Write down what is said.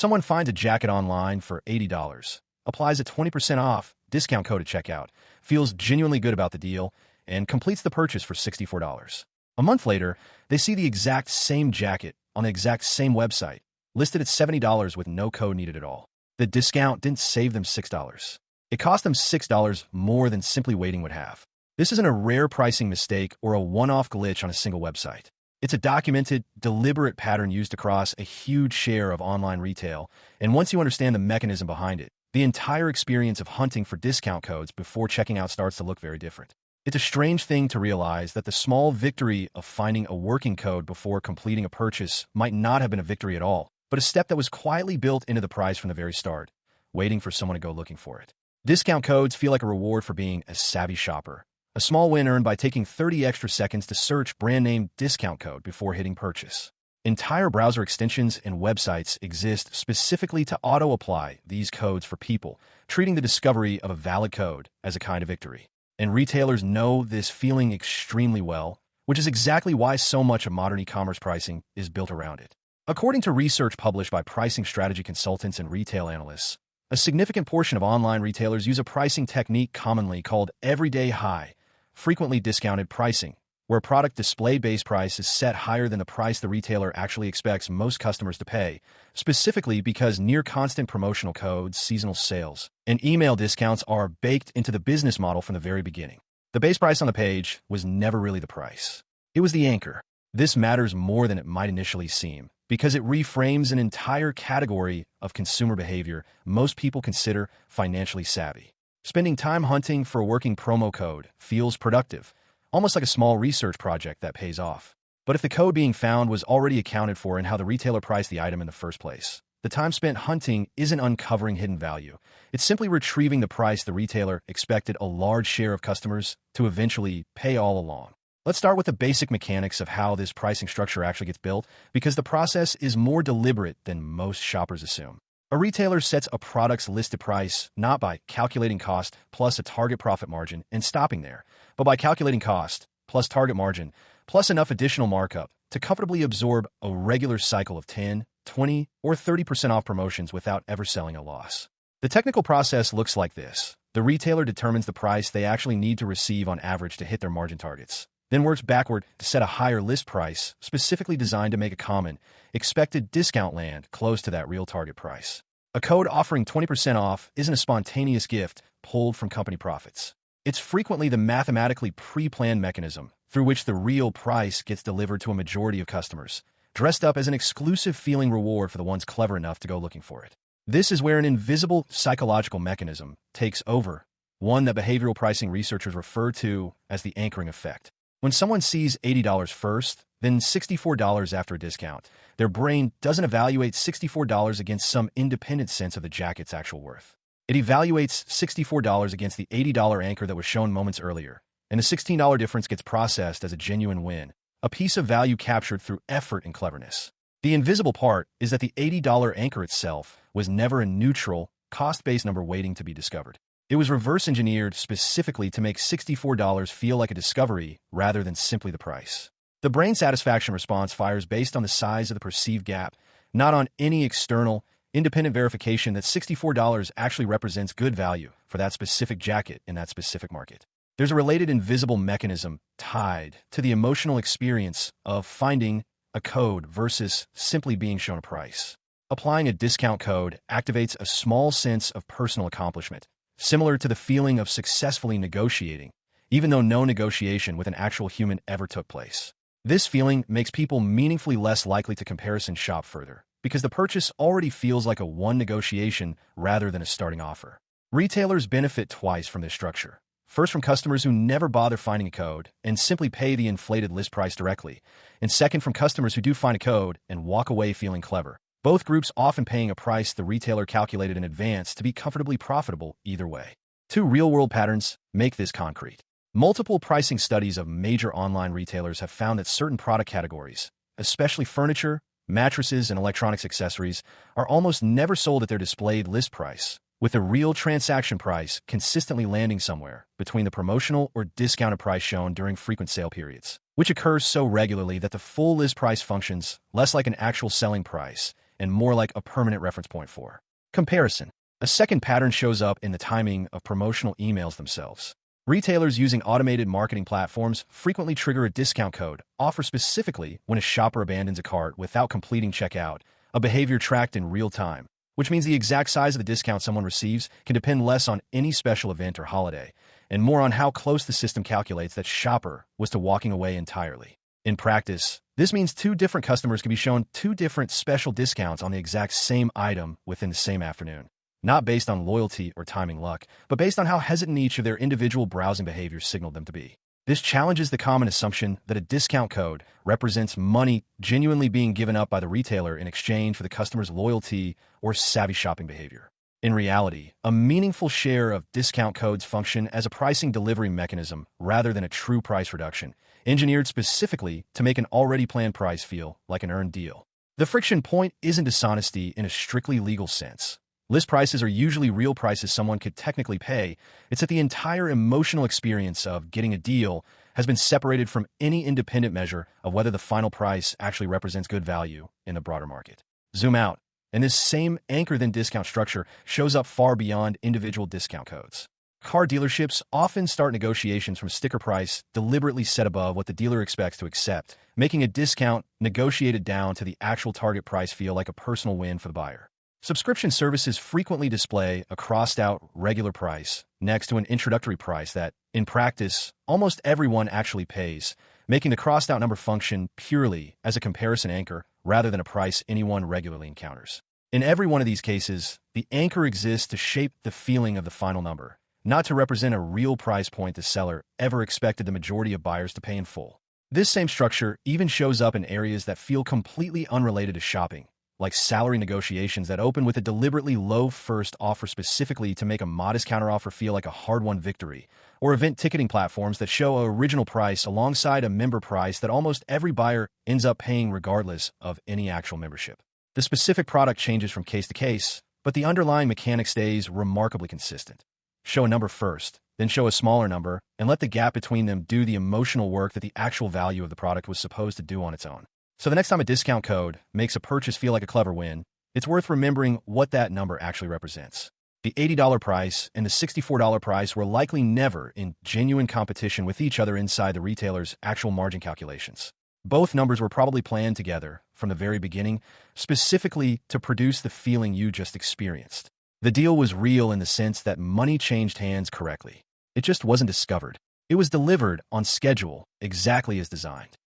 Someone finds a jacket online for $80, applies a 20% off discount code at checkout, feels genuinely good about the deal, and completes the purchase for $64. A month later, they see the exact same jacket on the exact same website, listed at $70 with no code needed at all. The discount didn't save them $6. It cost them $6 more than simply waiting would have. This isn't a rare pricing mistake or a one-off glitch on a single website. It's a documented, deliberate pattern used across a huge share of online retail, and once you understand the mechanism behind it, the entire experience of hunting for discount codes before checking out starts to look very different. It's a strange thing to realize that the small victory of finding a working code before completing a purchase might not have been a victory at all, but a step that was quietly built into the price from the very start, waiting for someone to go looking for it. Discount codes feel like a reward for being a savvy shopper. A small win earned by taking 30 extra seconds to search brand name discount code before hitting purchase. Entire browser extensions and websites exist specifically to auto-apply these codes for people, treating the discovery of a valid code as a kind of victory. And retailers know this feeling extremely well, which is exactly why so much of modern e-commerce pricing is built around it. According to research published by pricing strategy consultants and retail analysts, a significant portion of online retailers use a pricing technique commonly called everyday high, frequently discounted pricing, where a product display base price is set higher than the price the retailer actually expects most customers to pay, specifically because near-constant promotional codes, seasonal sales, and email discounts are baked into the business model from the very beginning. The base price on the page was never really the price. It was the anchor. This matters more than it might initially seem, because it reframes an entire category of consumer behavior most people consider financially savvy. Spending time hunting for a working promo code feels productive, almost like a small research project that pays off. But if the code being found was already accounted for in how the retailer priced the item in the first place, the time spent hunting isn't uncovering hidden value. It's simply retrieving the price the retailer expected a large share of customers to eventually pay all along. Let's start with the basic mechanics of how this pricing structure actually gets built, because the process is more deliberate than most shoppers assume. A retailer sets a product's listed price not by calculating cost plus a target profit margin and stopping there, but by calculating cost plus target margin plus enough additional markup to comfortably absorb a regular cycle of 10, 20, or 30% off promotions without ever selling a loss. The technical process looks like this. The retailer determines the price they actually need to receive on average to hit their margin targets, then works backward to set a higher list price specifically designed to make a common, expected discount land close to that real target price. A code offering 20% off isn't a spontaneous gift pulled from company profits. It's frequently the mathematically pre-planned mechanism through which the real price gets delivered to a majority of customers, dressed up as an exclusive feeling reward for the ones clever enough to go looking for it. This is where an invisible psychological mechanism takes over, one that behavioral pricing researchers refer to as the anchoring effect. When someone sees $80 first, then $64 after a discount, their brain doesn't evaluate $64 against some independent sense of the jacket's actual worth. It evaluates $64 against the $80 anchor that was shown moments earlier, and the $16 difference gets processed as a genuine win, a piece of value captured through effort and cleverness. The invisible part is that the $80 anchor itself was never a neutral, cost-based number waiting to be discovered. It was reverse-engineered specifically to make $64 feel like a discovery rather than simply the price. The brain satisfaction response fires based on the size of the perceived gap, not on any external, independent verification that $64 actually represents good value for that specific jacket in that specific market. There's a related invisible mechanism tied to the emotional experience of finding a code versus simply being shown a price. Applying a discount code activates a small sense of personal accomplishment, similar to the feeling of successfully negotiating, even though no negotiation with an actual human ever took place. This feeling makes people meaningfully less likely to comparison shop further, because the purchase already feels like a one negotiation rather than a starting offer. Retailers benefit twice from this structure. First, from customers who never bother finding a code and simply pay the inflated list price directly, and second, from customers who do find a code and walk away feeling clever. Both groups often paying a price the retailer calculated in advance to be comfortably profitable either way. Two real-world patterns make this concrete. Multiple pricing studies of major online retailers have found that certain product categories, especially furniture, mattresses, and electronics accessories, are almost never sold at their displayed list price, with the real transaction price consistently landing somewhere between the promotional or discounted price shown during frequent sale periods, which occurs so regularly that the full list price functions less like an actual selling price and more like a permanent reference point for comparison. A second pattern shows up in the timing of promotional emails themselves. Retailers using automated marketing platforms frequently trigger a discount code, offered specifically when a shopper abandons a cart without completing checkout, a behavior tracked in real time, which means the exact size of the discount someone receives can depend less on any special event or holiday, and more on how close the system calculates that shopper was to walking away entirely. In practice, this means two different customers can be shown two different special discounts on the exact same item within the same afternoon, not based on loyalty or timing luck, but based on how hesitant each of their individual browsing behaviors signaled them to be. This challenges the common assumption that a discount code represents money genuinely being given up by the retailer in exchange for the customer's loyalty or savvy shopping behavior. In reality, a meaningful share of discount codes function as a pricing delivery mechanism rather than a true price reduction, engineered specifically to make an already planned price feel like an earned deal. The friction point isn't dishonesty in a strictly legal sense. List prices are usually real prices someone could technically pay. It's that the entire emotional experience of getting a deal has been separated from any independent measure of whether the final price actually represents good value in the broader market. Zoom out, and this same anchor-then-discount structure shows up far beyond individual discount codes. Car dealerships often start negotiations from a sticker price deliberately set above what the dealer expects to accept, making a discount negotiated down to the actual target price feel like a personal win for the buyer. Subscription services frequently display a crossed-out regular price next to an introductory price that, in practice, almost everyone actually pays, making the crossed-out number function purely as a comparison anchor rather than a price anyone regularly encounters. In every one of these cases, the anchor exists to shape the feeling of the final number, not to represent a real price point the seller ever expected the majority of buyers to pay in full. This same structure even shows up in areas that feel completely unrelated to shopping, like salary negotiations that open with a deliberately low first offer specifically to make a modest counteroffer feel like a hard-won victory, or event ticketing platforms that show an original price alongside a member price that almost every buyer ends up paying regardless of any actual membership. The specific product changes from case to case, but the underlying mechanic stays remarkably consistent. Show a number first, then show a smaller number, and let the gap between them do the emotional work that the actual value of the product was supposed to do on its own. So the next time a discount code makes a purchase feel like a clever win, it's worth remembering what that number actually represents. The $80 price and the $64 price were likely never in genuine competition with each other inside the retailer's actual margin calculations. Both numbers were probably planned together from the very beginning, specifically to produce the feeling you just experienced. The deal was real in the sense that money changed hands correctly. It just wasn't discovered. It was delivered on schedule, exactly as designed.